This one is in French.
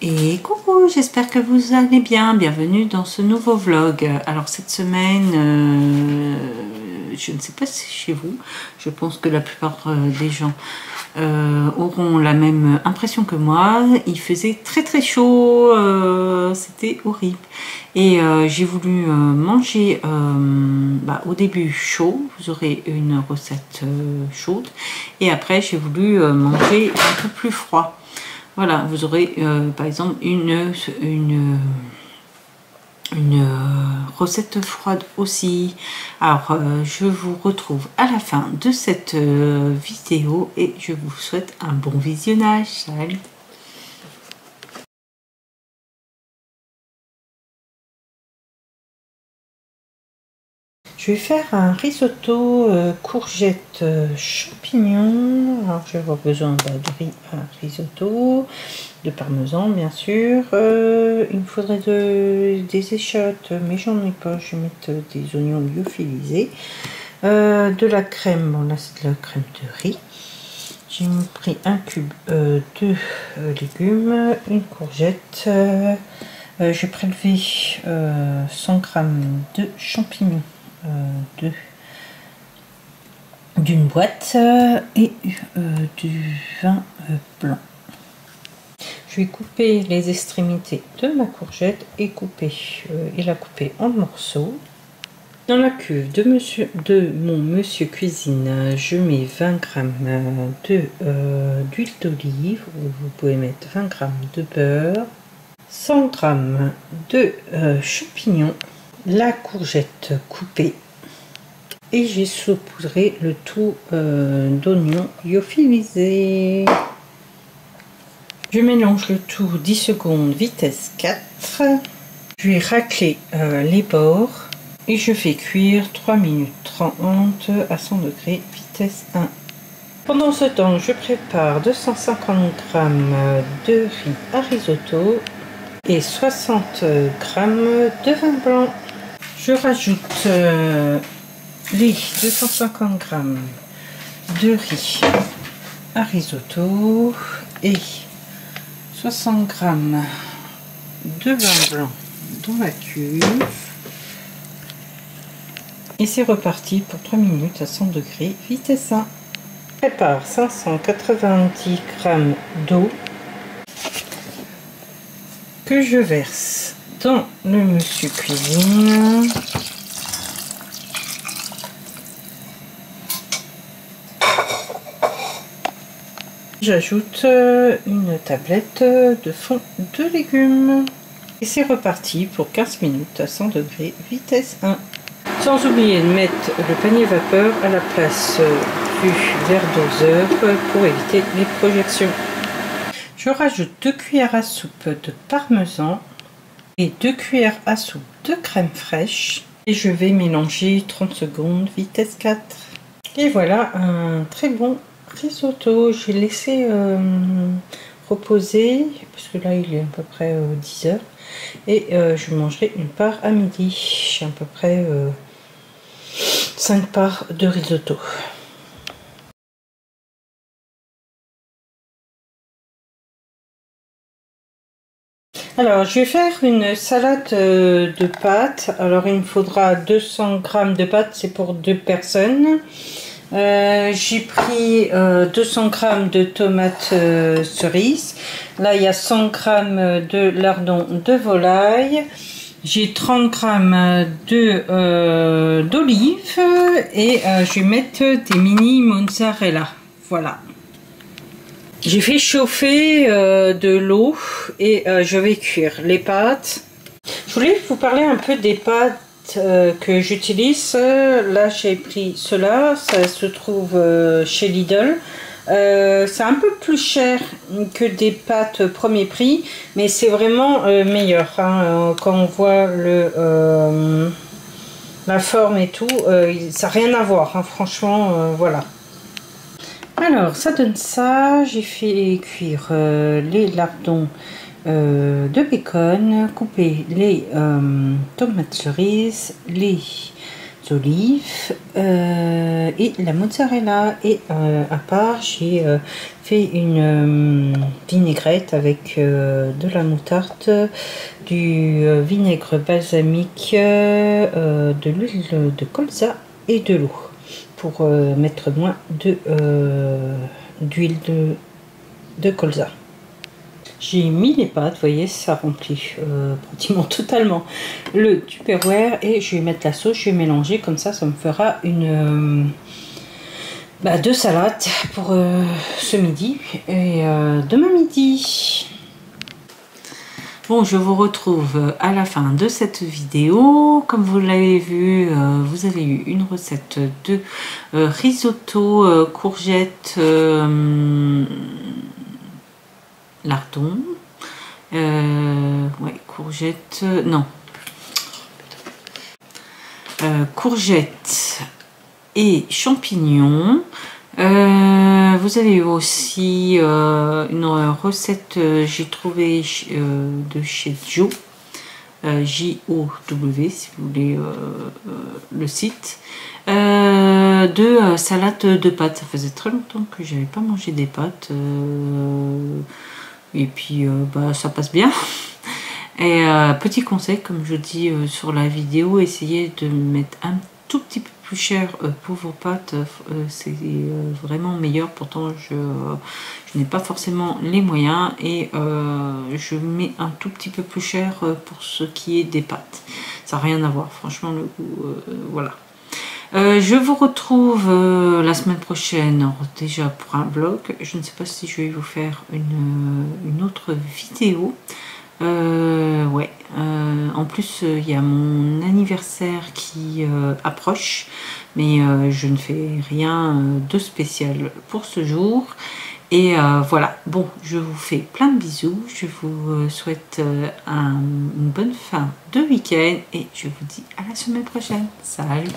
Et coucou, j'espère que vous allez bien. Bienvenue dans ce nouveau vlog. Alors cette semaine, je ne sais pas si chez vous, je pense que la plupart des gens auront la même impression que moi. Il faisait très chaud, c'était horrible. Et j'ai voulu manger au début chaud, vous aurez une recette chaude. Et après j'ai voulu manger un peu plus froid. Voilà, vous aurez par exemple une recette froide aussi. Alors, je vous retrouve à la fin de cette vidéo et je vous souhaite un bon visionnage. Salut! Je vais faire un risotto courgettes champignons. Alors je vais avoir besoin de riz à risotto, de parmesan bien sûr. Il me faudrait des échalotes, mais j'en ai pas. Je vais mettre des oignons lyophilisés, de la crème. Bon là c'est de la crème de riz. J'ai pris un cube de légumes, une courgette. J'ai prélevé 100 g de champignons. D'une boîte et du vin blanc. Je vais couper les extrémités de ma courgette et la couper en morceaux. Dans la cuve de mon monsieur cuisine, je mets 20 g d'huile d'olive, ou vous pouvez mettre 20 g de beurre, 100 g de champignons, la courgette coupée, et j'ai saupoudré le tout d'oignons lyophilisés. Je mélange le tout 10 secondes vitesse 4. Je vais racler les bords et je fais cuire 3 minutes 30 à 100 degrés vitesse 1. Pendant ce temps, je prépare 250 g de riz à risotto et 60 g de vin blanc. Je rajoute les 250 g de riz à risotto et 60 g de vin blanc dans la cuve. Et c'est reparti pour 3 minutes à 100 degrés vitesse 1. Je prépare 590 g d'eau que je verse dans le monsieur cuisine. J'ajoute une tablette de fond de légumes. Et c'est reparti pour 15 minutes à 100 degrés vitesse 1. Sans oublier de mettre le panier vapeur à la place du verre doseur pour éviter les projections. Je rajoute 2 cuillères à soupe de parmesan et 2 cuillères à soupe de crème fraîche. Et je vais mélanger 30 secondes vitesse 4. Et voilà un très bon risotto. J'ai laissé reposer parce que là il est à peu près 10 heures. Et je mangerai une part à midi. J'ai à peu près 5 parts de risotto. Alors, je vais faire une salade de pâtes. Alors, il me faudra 200 g de pâtes, c'est pour 2 personnes. J'ai pris 200 g de tomates cerises. Là, il y a 100 g de lardons de volaille. J'ai 30 g d'olives et je vais mettre des mini mozzarella. Voilà. J'ai fait chauffer de l'eau et je vais cuire les pâtes. Je voulais vous parler un peu des pâtes que j'utilise. Là j'ai pris cela, ça se trouve chez Lidl. C'est un peu plus cher que des pâtes premier prix, mais c'est vraiment meilleur. Hein. Quand on voit la forme et tout, ça n'a rien à voir. Hein. Franchement, voilà. Alors, ça donne ça. J'ai fait cuire les lardons de bacon, couper les tomates cerises, les d'olive et la mozzarella. Et à part, j'ai fait une vinaigrette avec de la moutarde, du vinaigre balsamique, de l'huile de colza et de l'eau pour mettre moins d'huile de colza. J'ai mis les pâtes, vous voyez, ça remplit pratiquement totalement le Tupperware, et je vais mettre la sauce, je vais mélanger, comme ça me fera une deux salades pour ce midi et demain midi. Bon, je vous retrouve à la fin de cette vidéo. Comme vous l'avez vu, vous avez eu une recette de risotto courgette lardon, ouais, courgette, non, courgette et champignons. Vous avez eu aussi une recette, j'ai trouvé de chez Joe, J-O-W si vous voulez le site, de salade de pâtes. Ça faisait très longtemps que j'avais pas mangé des pâtes. Et puis ça passe bien. Et petit conseil, comme je dis sur la vidéo, essayez de mettre un tout petit peu plus cher pour vos pâtes, c'est vraiment meilleur. Pourtant je n'ai pas forcément les moyens, et je mets un tout petit peu plus cher pour ce qui est des pâtes. Ça n'a rien à voir, franchement, le goût, voilà. Je vous retrouve la semaine prochaine déjà pour un vlog. Je ne sais pas si je vais vous faire une autre vidéo. Ouais. En plus, il y a mon anniversaire qui approche, mais je ne fais rien de spécial pour ce jour. Et voilà, bon, je vous fais plein de bisous, je vous souhaite une bonne fin de week-end, et je vous dis à la semaine prochaine. Salut!